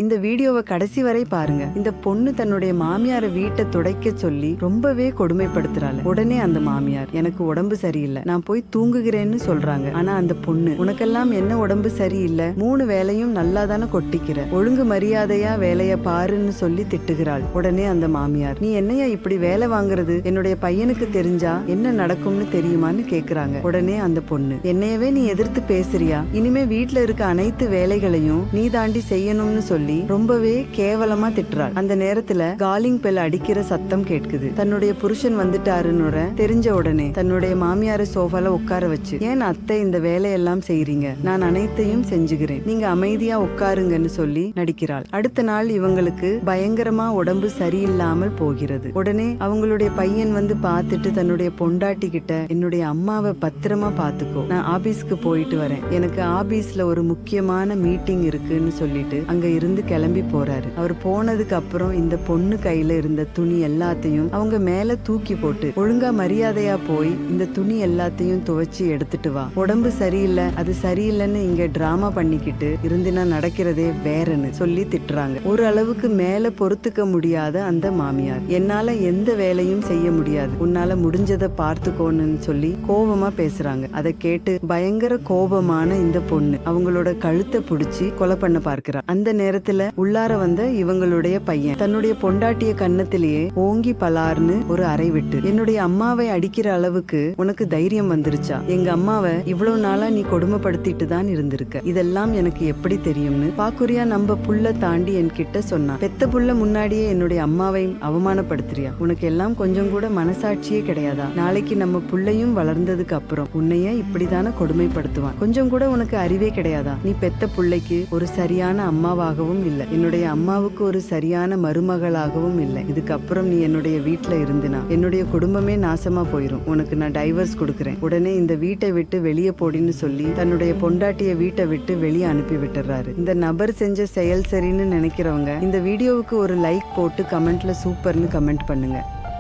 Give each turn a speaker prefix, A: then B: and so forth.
A: இந்த வீடியோவை கடைசி வரை பாருங்க. இந்த பொண்ணு தன்னுடைய மாமியார வீட்டை துடைக்க சொல்லி ரொம்பவே கொடுமைப்படுத்துறாள். உடனே அந்த மாமியார், எனக்கு உடம்பு சரியில்லை, நான் போய் தூங்குகிறேன்னு சொல்றாங்க. ஆனா அந்த பொண்ணு, உனக்கெல்லாம் என்ன உடம்பு சரியில்லை, 3 வேலையும் நல்லா தானே கொட்டிக்கிற, ஒழுங்கு மரியாதையா வேலைய பாருன்னு சொல்லி திட்டுகிறாள். உடனே அந்த மாமியார், நீ என்னையா இப்படி வேலை வாங்குறது, என்னுடைய பையனுக்கு தெரிஞ்சா என்ன நடக்கும்னு தெரியுமான்னு கேக்குறாங்க. உடனே அந்த பொண்ணு, என்னையவே நீ எதிர்த்து பேசுறியா, இனிமே வீட்டுல இருக்க அனைத்து வேலைகளையும் நீ தாண்டி செய்யணும்னு சொல்லி ரொம்பவே கேவலமா திட்டுறாள். அந்த நேரத்துல காலிங் பெல் அடிக்கிற சத்தம் கேட்குது. தன்னுடைய புருஷன் வந்துட்டாருன்னு தெரிஞ்ச உடனே தன்னுடைய மாமியார சோஃபால உட்கார வச்சு, ஏன் அத்தை இந்த வேலையெல்லாம் செய்றீங்க, நான் அனைத்தையும் செஞ்சுகிறேன், நீங்க அமைதியா உட்காருங்கன்னு சொல்லி நடிக்கிறாள். அடுத்த நாள் இவங்களுக்கு பயங்கரமா உடம்பு சரியில்லாமல் போகிறது. உடனே அவங்களுடைய பையன் வந்து பார்த்துட்டு தன்னுடைய பொண்டாட்டி கிட்ட, என்னுடைய அம்மாவை பத்திரமா பாத்துக்கோ, நான் ஆபீஸ்க்கு போயிட்டு வரேன், எனக்கு ஆபீஸ்ல ஒரு முக்கியமான மீட்டிங் இருக்குன்னு சொல்லிட்டு அங்க இருந்து கிளம்பி போறாரு. அவர் போனதுக்கு அப்புறம் இந்த பொண்ணு கையில இருந்த துணி எல்லாத்தையும் அவங்க மேல தூக்கி போட்டு, ஒழுங்கா மரியாதையா போய் இந்த துணி எல்லாத்தையும் துவைச்சு எடுத்துட்டு வா, உடம்பு சரியில்லை அது சரியில்லைன்னு இங்க டிராமா பண்ணிக்கிட்டு இருந்துனா நடக்கிறதே வேறன்னு சொல்லி திட்டுறாங்க. ஒரு அளவுக்கு மேல பொறுத்துக்க முடியாத அந்த மாமியார், என்னால எந்த வேலையும் செய்ய முடியாது, உன்னால முடிஞ்சதை பார்த்துக்கோன்னு சொல்லி கோபமா பேசுறாங்க. அதை கேட்டு பயங்கர கோபமான இந்த பொண்ணு அவங்களோட கழுத்தை பிடிச்சி கொலை பண்ண பார்க்கிறார். அந்த நேரத்துல உள்ளார வந்த இவங்களுடைய பையன் தன்னுடைய பொண்டாட்டிய கன்னத்திலேயே ஓங்கி பலார்னு ஒரு அறை விட்டு, என்னுடைய அம்மாவை அடிக்கிற அளவுக்கு உனக்கு தைரியம் வந்துருச்சா, எங்க அம்மாவை இவ்வளவு நாளா நீ கொடுமைப்படுத்திட்டு தான் இருந்திருக்க, இதெல்லாம் எனக்கு எப்படி தெரியும்னு பாக்குறியா நம்ம புள்ள தாண்டி என்கிட்ட சொன்னா, பெத்த புள்ள முன்னாடியே என்னுடைய அம்மாவை அவமானப்படுத்துறியா, உனக்கு எல்லாம் கொஞ்சம் கூட மனசாட்சியே கிடையாதா, நாளைக்கு நம்ம புள்ளையும் வளர்ந்ததுக்கு அப்புறம் உன்னைய இப்படிதான கொடுமைப்படுத்துவான், கொஞ்சம் கூட உனக்கு அறிவே கிடையாதா, நீ பெத்த புள்ளைக்கு ஒரு சரியான அம்மாவாகவும் இல்லை, என்னுடைய அம்மாவுக்கு ஒரு சரியான மருமகளாகவும் இல்லை, இதுக்கப்புறம் நீ என்னுடைய வீட்டுல இருந்துனா என்னுடைய குடும்பமே நாசமா போயிரும், உனக்கு நான் டைவர்ஸ் கொடுக்குறேன், உடனே இந்த வீட்டை விட்டு வெளியே போடின்னு சொல்லி தன்னுடைய பொண்டாட்டிய வீட்டை விட்டு வெளியே அனுப்பி விட்டுறாரு. இந்த நபர் செஞ்ச செயல் சரின்னு நினைக்கிறவங்க இந்த வீடியோவுக்கு ஒரு லைக் போட்டு கமெண்ட்ல சூப்பர்னு கமெண்ட் பண்ணுங்க.